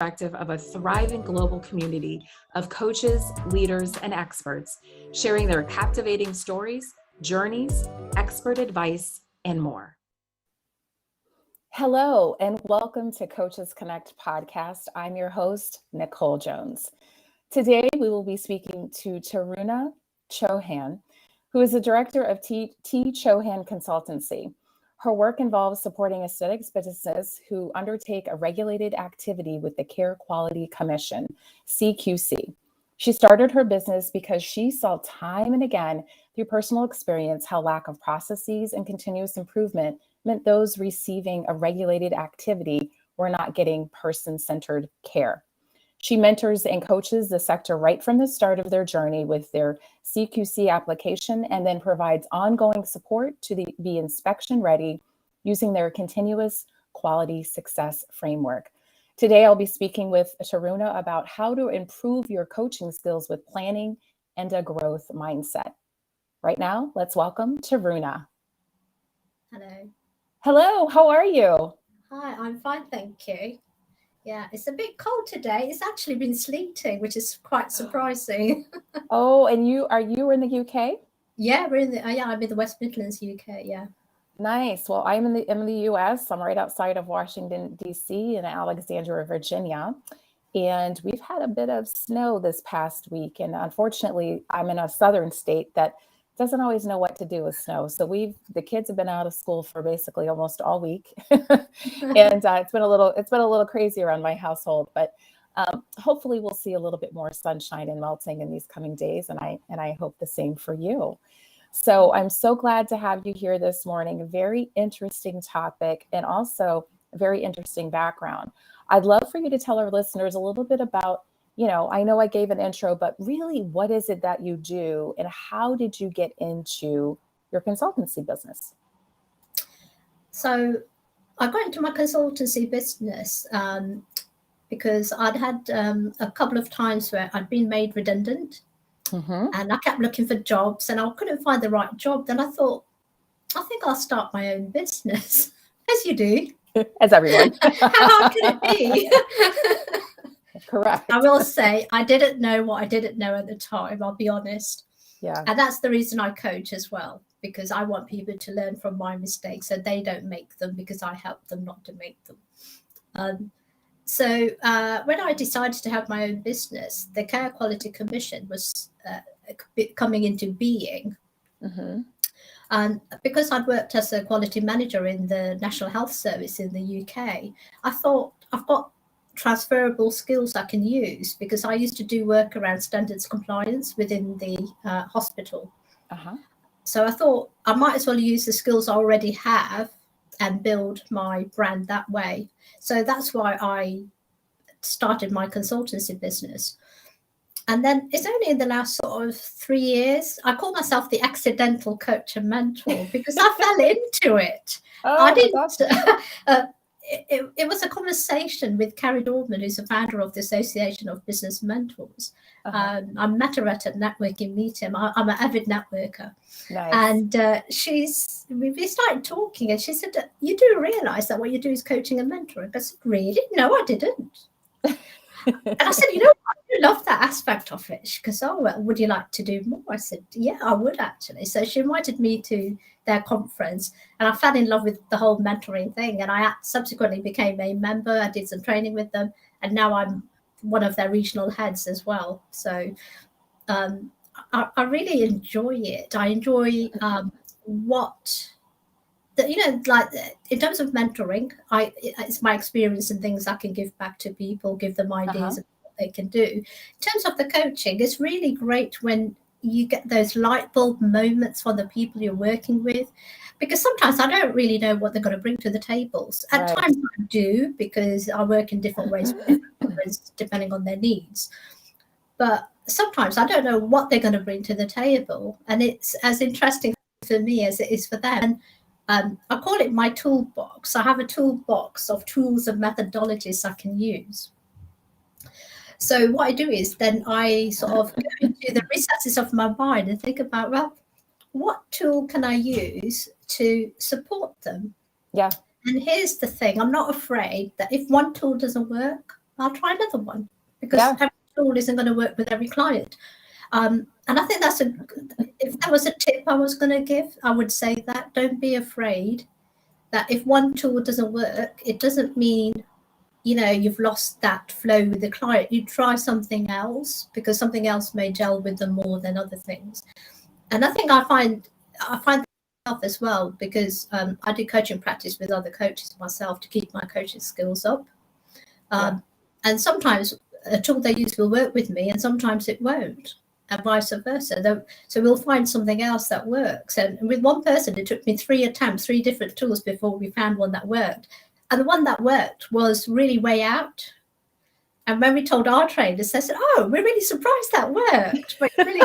perspective of a thriving global community of coaches, leaders, and experts sharing their captivating stories, journeys, expert advice, and more. Hello, and welcome to Coaches Connect podcast. I'm your host, Nicole Jones. Today, we will be speaking to Taruna Chauhan, who is the director of T. Chauhan Consultancy. Her work involves supporting aesthetics businesses who undertake a regulated activity with the Care Quality Commission, CQC. She started her business because she saw time and again through personal experience how lack of processes and continuous improvement meant those receiving a regulated activity were not getting person-centered care. She mentors and coaches the sector right from the start of their journey with their CQC application, and then provides ongoing support to be inspection ready using their continuous quality success framework. Today, I'll be speaking with Taruna about how to improve your coaching skills with planning and a growth mindset. Right now, let's welcome Taruna. Hello. Hello, how are you? Hi, I'm fine, thank you. Yeah, it's a bit cold today. It's actually been sleeting, which is quite surprising. Oh, and you in the UK? Yeah, I'm in the West Midlands, UK. Yeah. Nice. Well, I'm in the US. I'm right outside of Washington, D.C. in Alexandria, Virginia. And we've had a bit of snow this past week. And unfortunately, I'm in a southern state that doesn't always know what to do with snow. So the kids have been out of school for basically almost all week. And it's been a little crazy around my household, but hopefully we'll see a little bit more sunshine and melting in these coming days. And I hope the same for you. So I'm so glad to have you here this morning. A very interesting topic and also a very interesting background. I'd love for you to tell our listeners a little bit about, I know I gave an intro, but really what is it that you do and how did you get into your consultancy business? So I got into my consultancy business because I'd had a couple of times where I'd been made redundant. Mm-hmm. And I kept looking for jobs and I couldn't find the right job. Then I thought, I think I'll start my own business, as you do. As everyone. How hard can it be? Correct. I will say I didn't know what I didn't know at the time, I'll be honest. Yeah. And that's the reason I coach as well, because I want people to learn from my mistakes so they don't make them, because I help them not to make them. So when I decided to have my own business, the Care Quality Commission was coming into being. Mm-hmm. And because I'd worked as a quality manager in the National Health Service in the UK, I thought I've got transferable skills I can use, because I used to do work around standards compliance within the hospital. Uh-huh. So I thought I might as well use the skills I already have and build my brand that way. So that's why I started my consultancy business. And then it's only in the last sort of 3 years, I call myself the accidental coach and mentor, because I fell into it. Oh, I didn't. It was a conversation with Carrie Dorman, who's the founder of the Association of Business Mentors. Uh-huh. I met her at a networking meeting. I'm an avid networker. Nice. And we started talking, and she said, "You do realize that what you do is coaching and mentoring?" I said, "Really? No, I didn't." And I said, I do love that aspect of it. She goes, "Oh, well, would you like to do more?" I said, "Yeah, I would actually." So she invited me to their conference, and I fell in love with the whole mentoring thing. And I subsequently became a member. I did some training with them, and now I'm one of their regional heads as well. So I really enjoy it. I enjoy like in terms of mentoring, it's my experience and things I can give back to people, give them ideas of what they can do. In terms of the coaching, it's really great when you get those light bulb moments from the people you're working with, because sometimes I don't really know what they're going to bring to the tables. At times I do, because I work in different ways with different members, depending on their needs. But sometimes I don't know what they're going to bring to the table, and it's as interesting for me as it is for them. And I call it my toolbox. I have a toolbox of tools and methodologies I can use. So what I do is then I sort of go into the recesses of my mind and think about, well, what tool can I use to support them? Yeah. And here's the thing. I'm not afraid that if one tool doesn't work, I'll try another one, because Yeah. every tool isn't going to work with every client. And I think if that was a tip I was going to give, I would say that don't be afraid that if one tool doesn't work, it doesn't mean, you've lost that flow with the client. You try something else, because something else may gel with them more than other things. And I think I find that as well, because I do coaching practice with other coaches myself to keep my coaching skills up. And sometimes a tool they use will work with me, and sometimes it won't, and vice versa. So we'll find something else that works. And with one person, it took me 3 attempts, 3 different tools before we found one that worked. And the one that worked was really way out. And when we told our trainers, they said, "Oh, we're really surprised that worked." But really,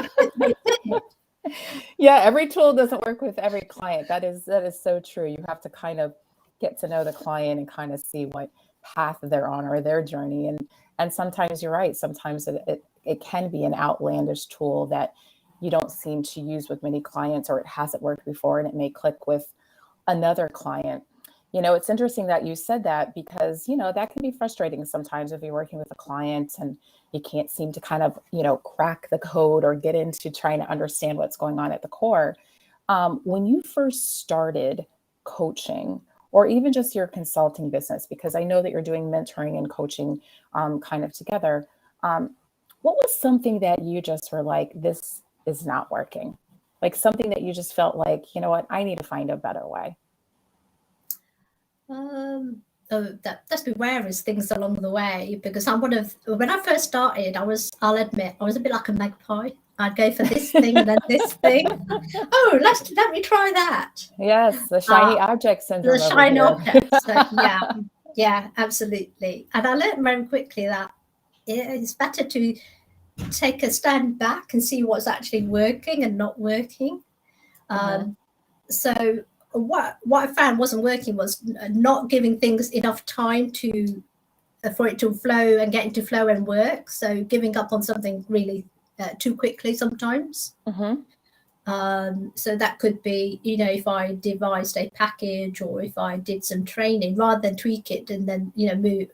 Yeah, every tool doesn't work with every client. That is so true. You have to kind of get to know the client and kind of see what path they're on or their journey. And sometimes you're right. Sometimes it can be an outlandish tool that you don't seem to use with many clients, or it hasn't worked before and it may click with another client. It's interesting that you said that, because, that can be frustrating sometimes if you're working with a client and you can't seem to kind of, crack the code or get into trying to understand what's going on at the core. When you first started coaching, or even just your consulting business, because I know that you're doing mentoring and coaching kind of together, what was something that you just were like, this is not working? Like something that you just felt like, you know what, I need to find a better way. That's been various things along the way, because when I first started, I'll admit, I was a bit like a magpie. I'd go for this thing and then this thing. Oh, let me try that. Yes, the shiny object syndrome. The shiny object. So, yeah, absolutely. And I learned very quickly that it's better to take a stand back and see what's actually working and not working. So what I found wasn't working was not giving things enough time for it to flow and get into flow and work. So giving up on something really too quickly sometimes. So that could be, if I devised a package, or if I did some training, rather than tweak it and then, move,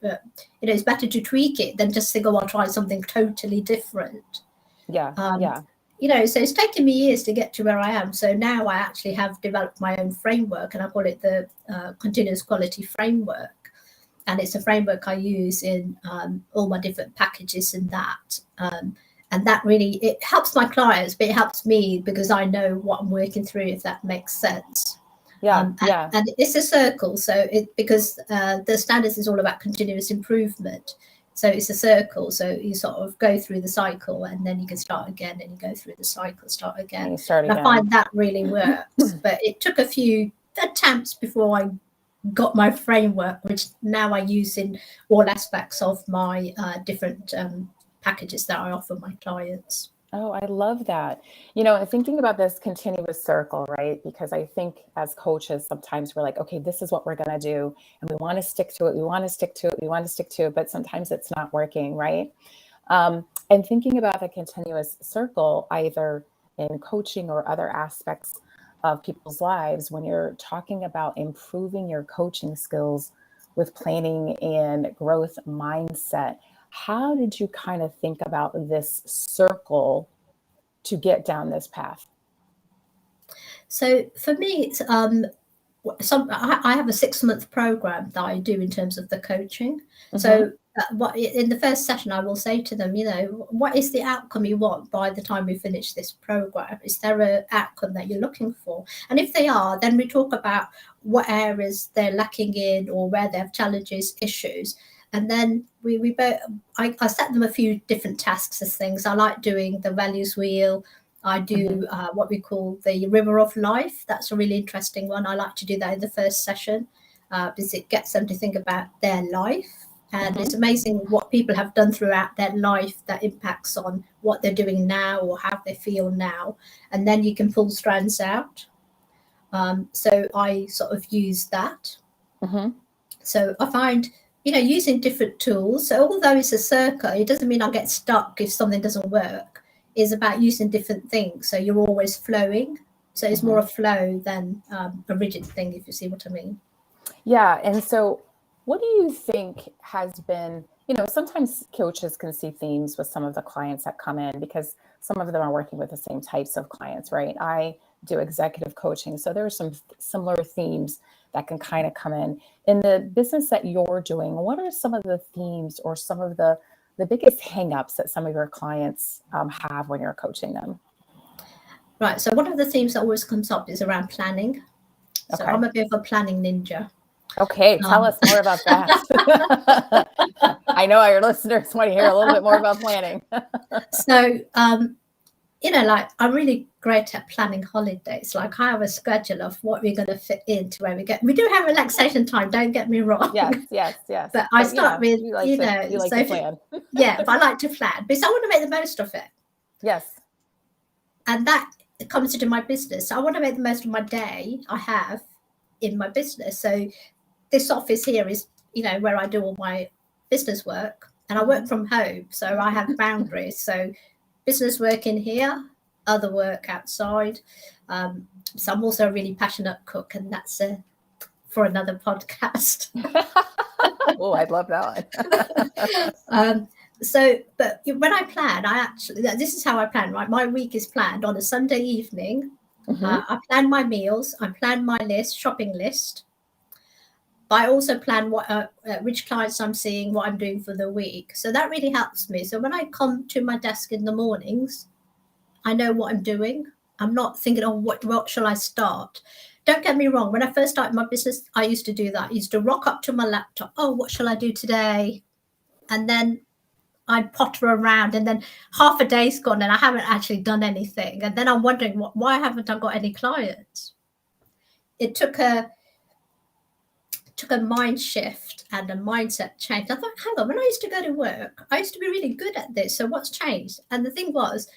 it's better to tweak it than just think, oh, I'll try something totally different. Yeah. So it's taken me years to get to where I am. So now I actually have developed my own framework, and I call it the continuous quality framework. And it's a framework I use in all my different packages and that. And that really, it helps my clients, but it helps me because I know what I'm working through, if that makes sense. And it's a circle. So because the standards is all about continuous improvement. So it's a circle. So you sort of go through the cycle, and then you can start again, and you go through the cycle, start again. And I find that really works. But it took a few attempts before I got my framework, which now I use in all aspects of my different packages that I offer my clients. Oh, I love that. Thinking about this continuous circle, right? Because I think as coaches, sometimes we're like, okay, this is what we're going to do. And we want to stick to it. But sometimes it's not working, right? And thinking about the continuous circle, either in coaching or other aspects of people's lives, when you're talking about improving your coaching skills with planning and growth mindset, how did you kind of think about this circle to get down this path? So for me, it's I have a 6-month program that I do in terms of the coaching. So what in the first session, I will say to them, what is the outcome you want by the time we finish this program? Is there an outcome that you're looking for? And if they are, then we talk about what areas they're lacking in, or where they have challenges, issues. And then I set them a few different tasks as things. I like doing the values wheel. I do what we call the river of life. That's a really interesting one. I like to do that in the first session because it gets them to think about their life. And it's amazing what people have done throughout their life that impacts on what they're doing now or how they feel now. And then you can pull strands out. So I sort of use that. So I find, using different tools. So although it's a circle, it doesn't mean I get stuck if something doesn't work. It's about using different things. So you're always flowing. So it's more a flow than a rigid thing, if you see what I mean. Yeah. And so what do you think has been sometimes coaches can see themes with some of the clients that come in, because some of them are working with the same types of clients, right? I do executive coaching, so there are some similar themes that can kind of come in the business that you're doing. What are some of the themes or some of the biggest hangups that some of your clients have when you're coaching them? Right. So one of the themes that always comes up is around planning. So Okay. I'm a bit of a planning ninja. Okay, tell us more about that. I know our listeners want to hear a little bit more about planning. So, like I'm really great at planning holidays. Like I have a schedule of what we're going to fit into where we get. We do have relaxation time. Don't get me wrong. Yes. But I start with, you like to plan. Yeah, but I like to plan because I want to make the most of it. Yes. And that comes into my business. So I want to make the most of my day I have in my business. So this office here is, where I do all my business work, and I work from home. So I have boundaries. So business work in here, other work outside. So I'm also a really passionate cook, and that's for another podcast. Oh, I'd love that one. But when I plan, this is how I plan, right? My week is planned on a Sunday evening. Mm-hmm. I plan my meals. I plan my shopping list. But I also plan which clients I'm seeing, what I'm doing for the week. So that really helps me. So when I come to my desk in the mornings, I know what I'm doing. I'm not thinking, oh, what shall I start? Don't get me wrong. When I first started my business, I used to do that. I used to rock up to my laptop. Oh, what shall I do today? And then I'd potter around, and then half a day's gone and I haven't actually done anything. And then I'm wondering, why haven't I got any clients? It took a mind shift and a mindset change. I thought, hang on, when I used to go to work, I used to be really good at this. So what's changed? And the thing was,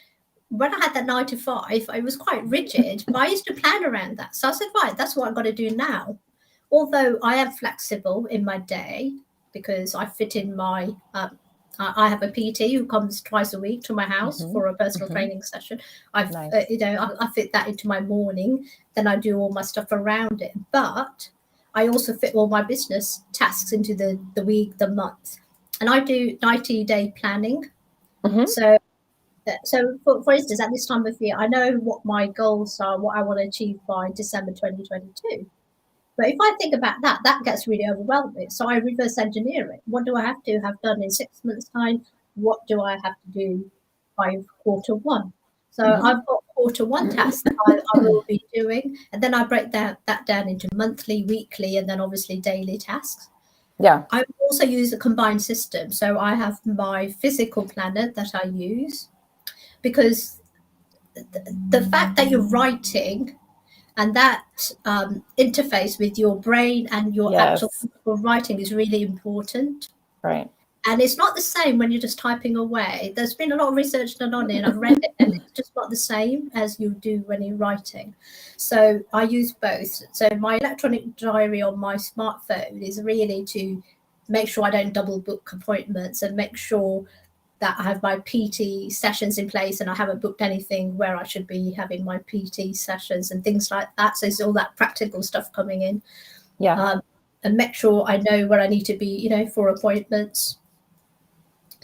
when I had that 9 to 5, it was quite rigid, but I used to plan around that. So I said, right, that's what I've got to do now. Although I am flexible in my day, because I fit in my, I have a PT who comes twice a week to my house for a personal training session. I fit that into my morning. Then I do all my stuff around it. But I also fit all my business tasks into the week, the month. And I do 90-day planning. Mm-hmm. So for instance, at this time of year, I know what my goals are, what I want to achieve by December 2022. But if I think about that gets really overwhelming. So I reverse engineer it. What do I have to have done in 6 months' time? What do I have to do by Q1? So I've got Q1 tasks I will be doing. And then I break that down into monthly, weekly, and then obviously daily tasks. Yeah. I also use a combined system. So I have my physical planner that I use, because the fact that you're writing and that interface with your brain and your actual writing is really important. Right. And it's not the same when you're just typing away. There's been a lot of research done on it, and I've read it, and it's just not the same as you do when you're writing. So I use both. So my electronic diary on my smartphone is really to make sure I don't double book appointments, and make sure that I have my PT sessions in place, and I haven't booked anything where I should be having my PT sessions and things like that. So it's all that practical stuff coming in. Yeah. And make sure I know where I need to be, for appointments.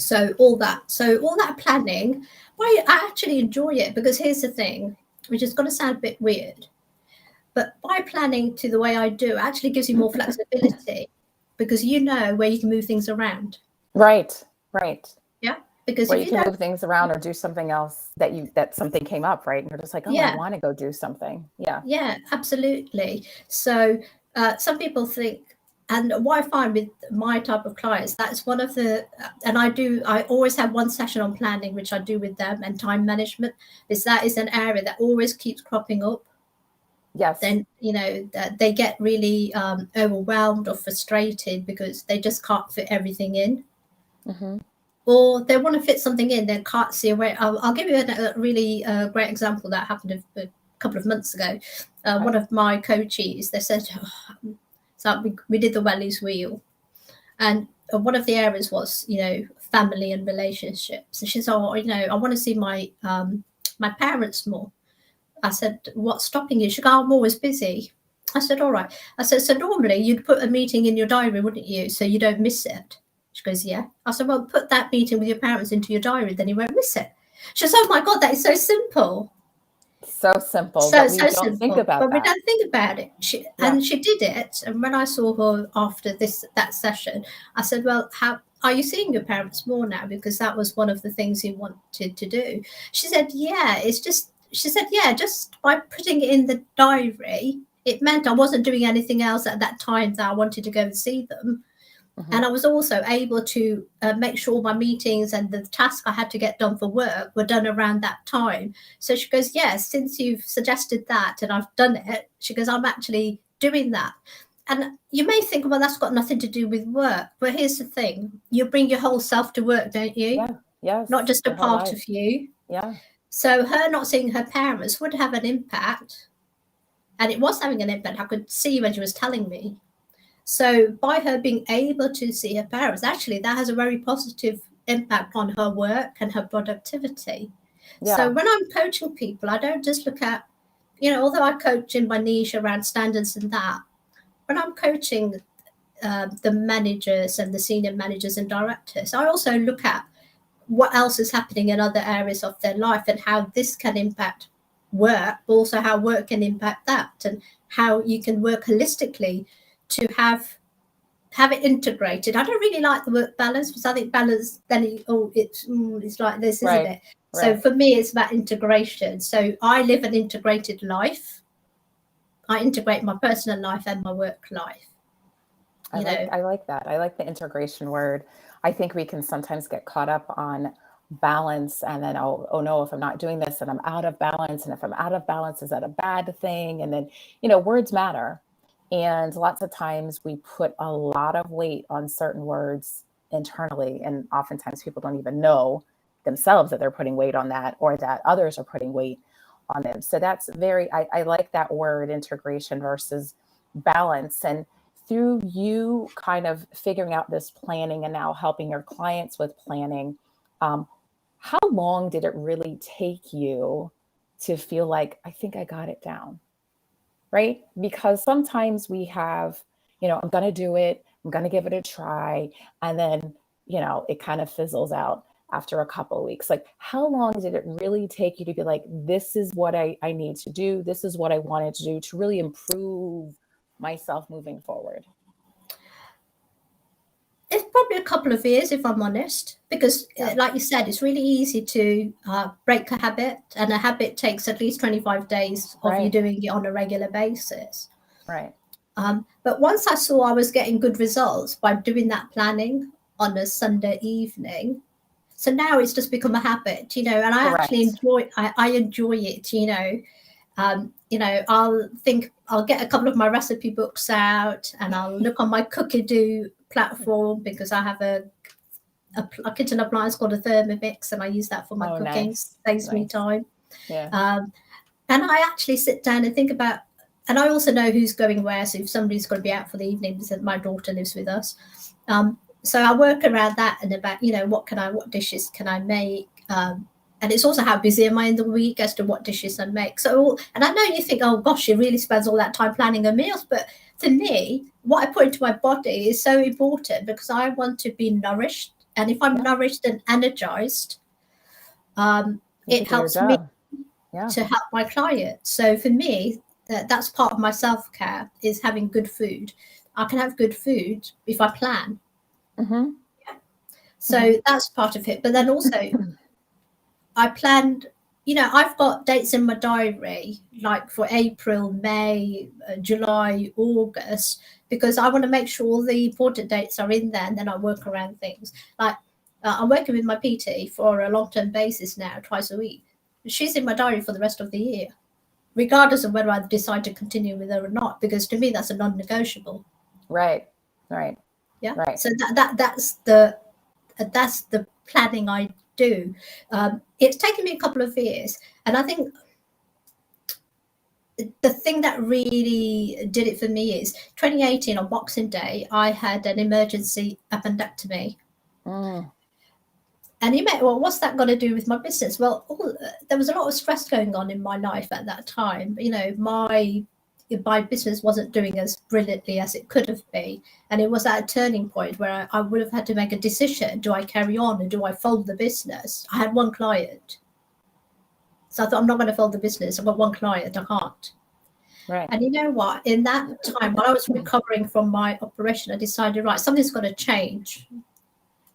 So all that planning, I actually enjoy it, because here's the thing, which is going to sound a bit weird, but by planning to the way I do, it actually gives you more flexibility, because you know where you can move things around. Right. Yeah. Because if you can move things around or do something else that something came up, right? And you're just like, oh, yeah, I want to go do something. Yeah. Yeah, absolutely. So some people think, and what I find with my type of clients, that's one of the, and I always have one session on planning, which I do with them, and time management, because that is an area that always keeps cropping up. Yes. Then, they get really overwhelmed or frustrated because they just can't fit everything in. Mm-hmm. Or they want to fit something in, they can't see a way. I'll give you a really great example that happened a couple of months ago. One of my coaches, they said, so we did the Wellies wheel, and one of the areas was, family and relationships. And she said, I want to see my parents more. I said, what's stopping you? She goes, I'm always busy. I said, all right. I said, so normally you'd put a meeting in your diary, wouldn't you? So you don't miss it. She goes, yeah. I said, well, put that meeting with your parents into your diary, then you won't miss it. She says, oh my God, that is so simple. So simple, So but we don't think about but we that. don't think about it. And she did it. And when I saw her after that session, I said, well, how are you seeing your parents more now? Because that was one of the things you wanted to do. She said, yeah, just by putting it in the diary, it meant I wasn't doing anything else at that time that I wanted to go and see them. Mhm. And I was also able to make sure my meetings and the tasks I had to get done for work were done around that time. So she goes, yes, since you've suggested that and I've done it, she goes, I'm actually doing that. And you may think, well, that's got nothing to do with work. But here's the thing. You bring your whole self to work, don't you? Yeah. Yes. Not just a Your whole part life. of you. Yeah. So her not seeing her parents would have an impact. And it was having an impact. I could see when she was telling me. So by her being able to see her parents, actually that has a very positive impact on her work and her productivity. Yeah. So when I'm coaching people, I don't just look at, although I coach in my niche around standards and that, when I'm coaching the managers and the senior managers and directors, I also look at what else is happening in other areas of their life and how this can impact work, but also how work can impact that, and how you can work holistically to have it integrated. I don't really like the word balance, because I think balance then it's like this, isn't it? So for me, it's about integration. So I live an integrated life. I integrate my personal life and my work life. I like that. I like the integration word. I think we can sometimes get caught up on balance, and then, oh no, if I'm not doing this, then I'm out of balance. And if I'm out of balance, is that a bad thing? And then, words matter. And lots of times we put a lot of weight on certain words internally. And oftentimes people don't even know themselves that they're putting weight on that, or that others are putting weight on them. So that's I like that word, integration versus balance. And through you kind of figuring out this planning and now helping your clients with planning, how long did it really take you to feel like, I think I got it down? Right? Because sometimes we have, I'm going to do it, I'm going to give it a try. And then, it kind of fizzles out after a couple of weeks. Like, how long did it really take you to be like, this is what I need to do? This is what I wanted to do to really improve myself moving forward? It's probably a couple of years, if I'm honest, because like you said, it's really easy to break a habit, and a habit takes at least 25 days of you doing it on a regular basis. Right. But once I saw I was getting good results by doing that planning on a Sunday evening, so now it's just become a habit, and I actually enjoy it, I'll get a couple of my recipe books out, and I'll look on my Cookie-Do platform, because I have a kitchen appliance called a Thermomix, and I use that for my cooking. Saves me time. Yeah. And I actually sit down and think about, and I also know who's going where. So if somebody's going to be out for the evening, because my daughter lives with us, so I work around that, and about what dishes can I make. And it's also how busy am I in the week as to what dishes I make. So, and I know you think, oh gosh, she really spends all that time planning her meals. But for me, what I put into my body is so important, because I want to be nourished. And if I'm nourished and energized, it helps me to help my clients. So for me, that's part of my self-care, is having good food. I can have good food if I plan. Mm-hmm. Yeah. So that's part of it. But then also, I planned, I've got dates in my diary, like for April, May, July, August, because I want to make sure all the important dates are in there, and then I work around things. Like I'm working with my PT for a long-term basis now, twice a week. She's in my diary for the rest of the year, regardless of whether I decide to continue with her or not, because to me, that's a non-negotiable. Right. Yeah. Right. So that's the planning I do. It's taken me a couple of years, and I think the thing that really did it for me is 2018 on Boxing Day, I had an emergency appendectomy. And you may, well, what's that got to do with my business? Well, there was a lot of stress going on in my life at that time. my business wasn't doing as brilliantly as it could have been. And it was at a turning point where I would have had to make a decision. Do I carry on or do I fold the business? I had one client. So I thought, I'm not going to fold the business. I've got one client. I can't. Right. And you know what? In that time, while I was recovering from my operation, I decided, right, something's got to change.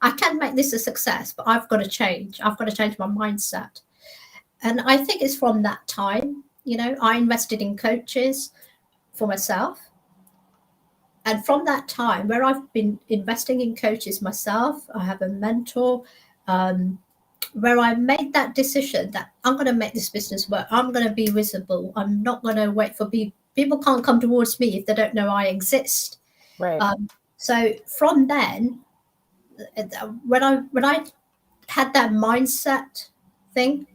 I can make this a success, but I've got to change. I've got to change my mindset. And I think it's from that time, I invested in coaches for myself. And from that time, where I've been investing in coaches myself, I have a mentor, where I made that decision that I'm going to make this business work. I'm going to be visible. I'm not going to wait for people. People can't come towards me if they don't know I exist. Right. So from then, when I had that mindset thing,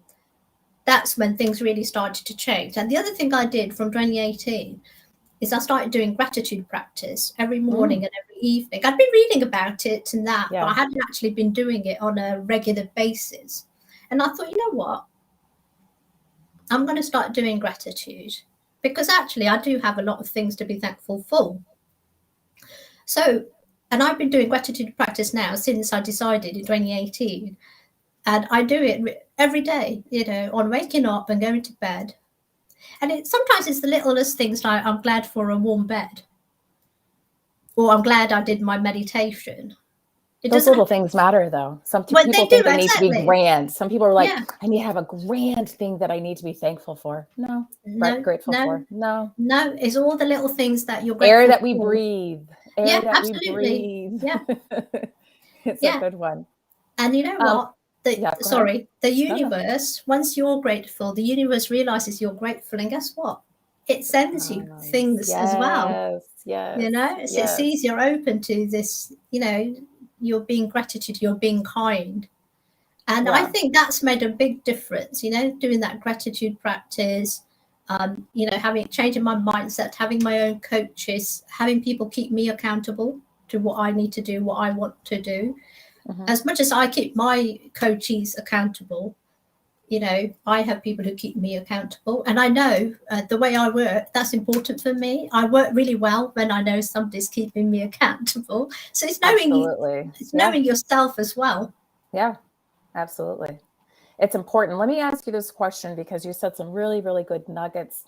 that's when things really started to change. And the other thing I did from 2018 is I started doing gratitude practice every morning and every evening. I'd been reading about it and that, but I hadn't actually been doing it on a regular basis. And I thought, you know what? I'm going to start doing gratitude, because actually I do have a lot of things to be thankful for. So, and I've been doing gratitude practice now since I decided in 2018. And I do it every day, on waking up and going to bed. And sometimes it's the littlest things, like I'm glad for a warm bed, or I'm glad I did my meditation. Those little things matter, though. Some people think they need to be grand. Some people are like, I need to have a grand thing that I need to be thankful for. No, grateful for. No, it's all the little things that you're grateful for. Air that we breathe. Air that absolutely. We breathe. Yeah, it's a good one. And you know what? The universe, once you're grateful, the universe realizes you're grateful, and guess what? It sends you things as well. Yes. It sees you're open to this, you're being gratitude, you're being kind. And I think that's made a big difference, doing that gratitude practice, changing my mindset, having my own coaches, having people keep me accountable to what I need to do, what I want to do. As much as I keep my coaches accountable, I have people who keep me accountable. And I know the way I work, that's important for me. I work really well when I know somebody's keeping me accountable. So it's knowing yourself as well. Yeah, absolutely. It's important. Let me ask you this question, because you said some really, really good nuggets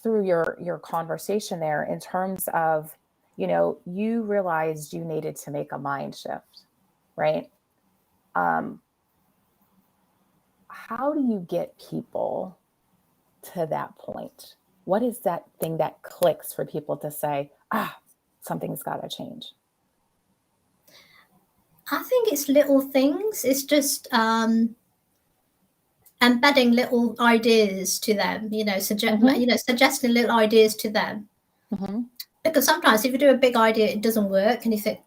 through your conversation there, in terms of, you realized you needed to make a mind shift. Right? How do you get people to that point? What is that thing that clicks for people to say, something's got to change? I think it's little things. It's just embedding little ideas to them, suggesting little ideas to them. Because sometimes if you do a big idea, it doesn't work, and you think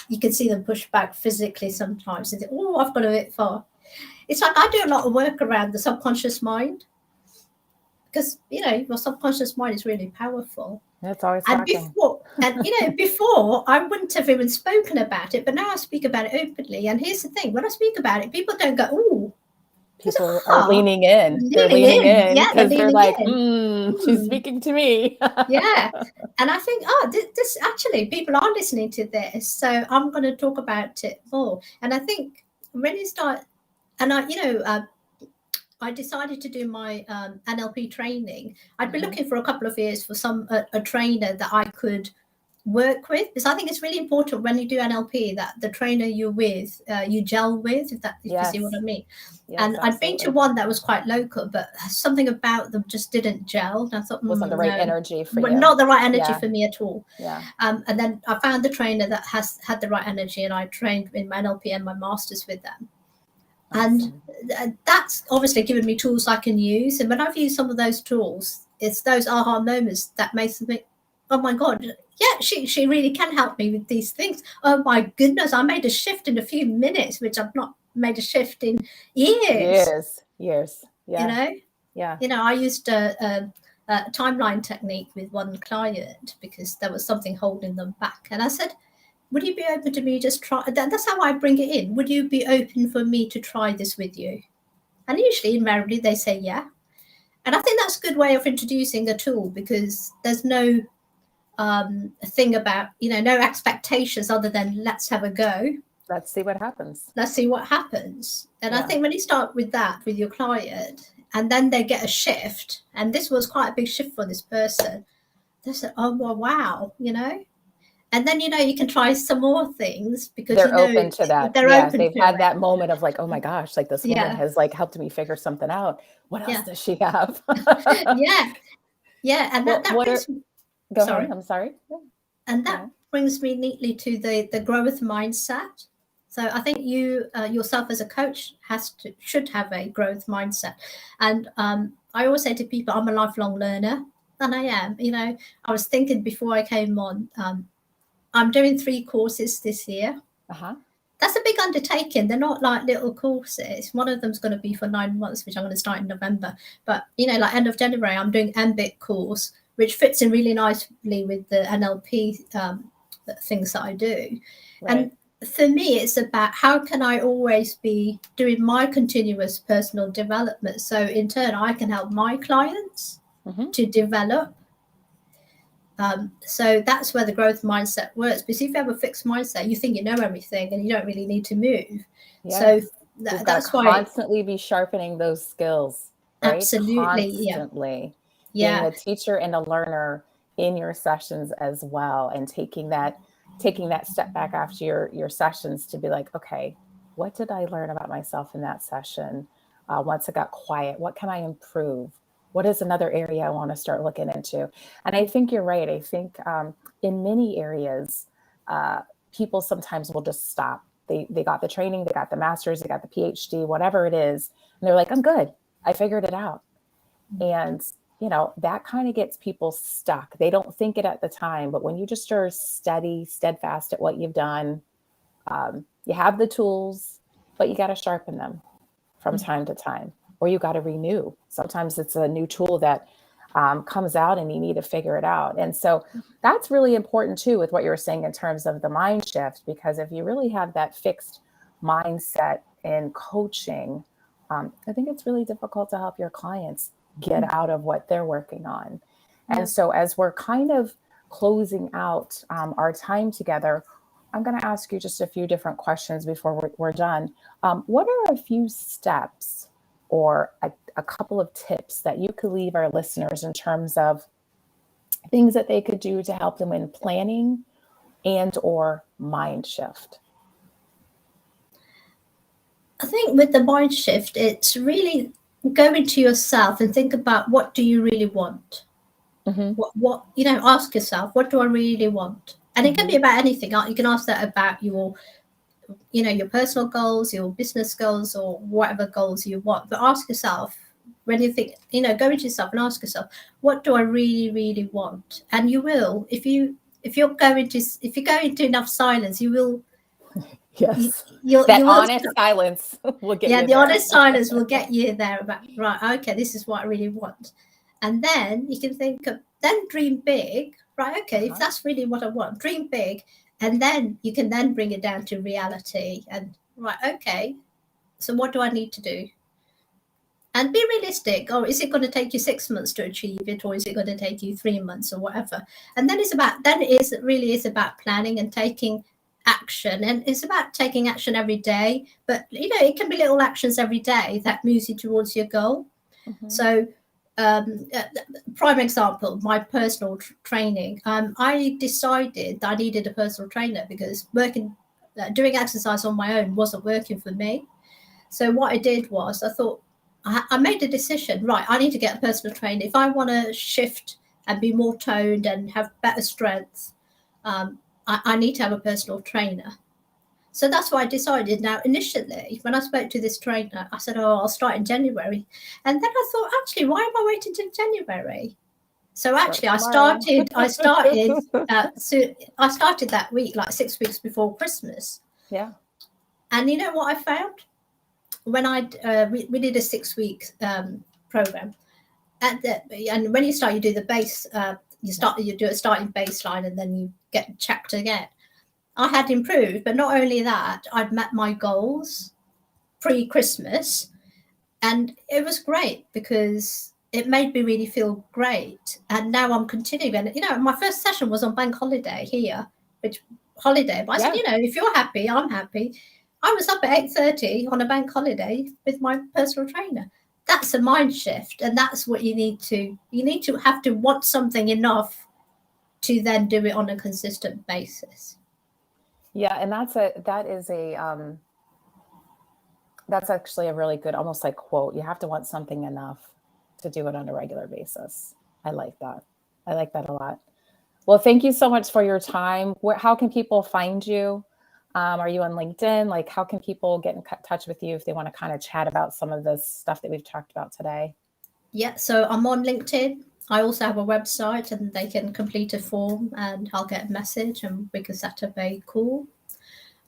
you can see them push back physically sometimes. They think, I've got a bit far. It's like I do a lot of work around the subconscious mind, because your subconscious mind is really powerful. It's always talking. Before I wouldn't have even spoken about it, but now I speak about it openly. And here's the thing: when I speak about it, people don't go, "Ooh." People are leaning in. They're leaning in because they're like, she's speaking to me. And I think, this actually, people are listening to this, so I'm going to talk about it more. And I think when you start, and I decided to do my NLP training. I'd been looking for a couple of years for a trainer that I could work with, because I think it's really important when you do NLP that the trainer you're with, you gel with, if you see what I mean. Yes, and I'd been to one that was quite local, but something about them just didn't gel. And I thought, wasn't the right energy for you. Not the right energy for me at all. And then I found the trainer that had the right energy, and I trained in my NLP and my masters with them. Awesome. And that's obviously given me tools I can use. And when I've used some of those tools, it's those aha moments that makes me think, oh my God, yeah, she really can help me with these things. Oh my goodness, I made a shift in a few minutes, which I've not made a shift in years. Years. Yeah. I used a timeline technique with one client because there was something holding them back. And I said, would you be open to me just try? That's how I bring it in. Would you be open for me to try this with you? And usually, invariably, they say yeah. And I think that's a good way of introducing a tool, because there's no thing about, no expectations other than let's have a go. Let's see what happens. Let's see what happens. And Yeah. I think when you start with that with your client, and then they get a shift, and this was quite a big shift for this person, they said, oh, well, wow, and then, you can try some more things, because they're open to that. They're open they've to had it. that moment of like, oh my gosh, like this woman has like helped me figure something out. What else does she have? Yeah. And that brings me, go ahead. I'm sorry. And that brings me neatly to the growth mindset. So I think you yourself as a coach should have a growth mindset. And I always say to people, I'm a lifelong learner, and I am. I was thinking before I came on, I'm doing 3 courses this year. That's a big undertaking. They're not like little courses. One of them's going to be for 9 months, which I'm going to start in November. But, like end of January, I'm doing MBIT course, which fits in really nicely with the NLP things that I do. Right. And for me, it's about how can I always be doing my continuous personal development. So in turn, I can help my clients to develop. So that's where the growth mindset works. Because if you have a fixed mindset, you think you know everything and you don't really need to move. Yeah. So that's why constantly be sharpening those skills. Right? Absolutely. Constantly. Yeah. Being a teacher and a learner in your sessions as well, and taking that step back after your sessions to be like, okay, what did I learn about myself in that session? Once it got quiet, what can I improve? What is another area I want to start looking into? And I think you're right. I think in many areas, people sometimes will just stop. They got the training, they got the master's, they got the PhD, whatever it is. And they're like, I'm good. I figured it out. And, that kind of gets people stuck. They don't think it at the time. But when you just are steadfast at what you've done, you have the tools, but you got to sharpen them from time to time. Or you got to renew. Sometimes it's a new tool that comes out and you need to figure it out. And so that's really important too, with what you were saying in terms of the mind shift, because if you really have that fixed mindset in coaching, I think it's really difficult to help your clients get out of what they're working on. And so as we're kind of closing out our time together, I'm going to ask you just a few different questions before we're done. What are a few steps or a couple of tips that you could leave our listeners in terms of things that they could do to help them in planning and or mind shift? I think with the mind shift, it's really go into yourself and think about, what do you really want? What ask yourself, what do I really want? And it can be about anything. You can ask that about your personal goals, your business goals, or whatever goals you want. But ask yourself, when you think, go into yourself and ask yourself, what do I really, really want? And you will, if you go into enough silence, you will. Yes. Honest silence will get you there. The honest silence will get you there about, right, okay, this is what I really want. And then you can think of, then dream big, right? Okay, if that's really what I want, dream big. And then you can then bring it down to reality and, right, okay, so what do I need to do? And be realistic. Or is it going to take you 6 months to achieve it? Or is it going to take you 3 months or whatever? And then it really is about planning and taking action. And it's about taking action every day. But, it can be little actions every day that moves you towards your goal. So, prime example, my personal training. I decided that I needed a personal trainer because doing exercise on my own wasn't working for me. So what I did was I thought, I made a decision, right, I need to get a personal trainer. If I want to shift and be more toned and have better strength, I need to have a personal trainer. So that's what I decided. Now, initially, when I spoke to this trainer, I said, I'll start in January. And then I thought, actually, why am I waiting till January? So actually, I started that week, like 6 weeks before Christmas. Yeah. And you know what I found? When we did a 6-week program, and when you start, you do the base. You do a starting baseline, and then you get checked again. I had improved, but not only that, I'd met my goals pre-Christmas, and it was great because it made me really feel great. And now I'm continuing. And, my first session was on bank holiday here, which holiday. But I said, if you're happy, I'm happy. I was up at 8:30 on a bank holiday with my personal trainer. That's a mind shift. And that's what you need to have to want something enough to then do it on a consistent basis. Yeah. And that's actually a really good, almost like quote. You have to want something enough to do it on a regular basis. I like that. I like that a lot. Well, thank you so much for your time. How can people find you? Are you on LinkedIn? Like, how can people get in touch with you if they want to kind of chat about some of this stuff that we've talked about today? Yeah, so I'm on LinkedIn. I also have a website, and they can complete a form and I'll get a message and we can set up a call.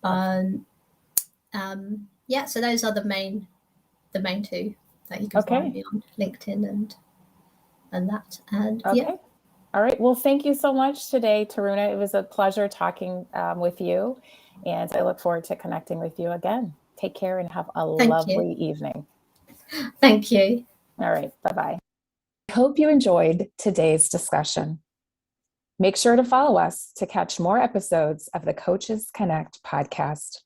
So those are the main two that you can find me on, LinkedIn and that. And okay. All right. Well, thank you so much today, Taruna. It was a pleasure talking with you, and I look forward to connecting with you again. Take care and have a lovely evening. Thank you. All right. Bye-bye. I hope you enjoyed today's discussion. Make sure to follow us to catch more episodes of the Coaches Connect podcast.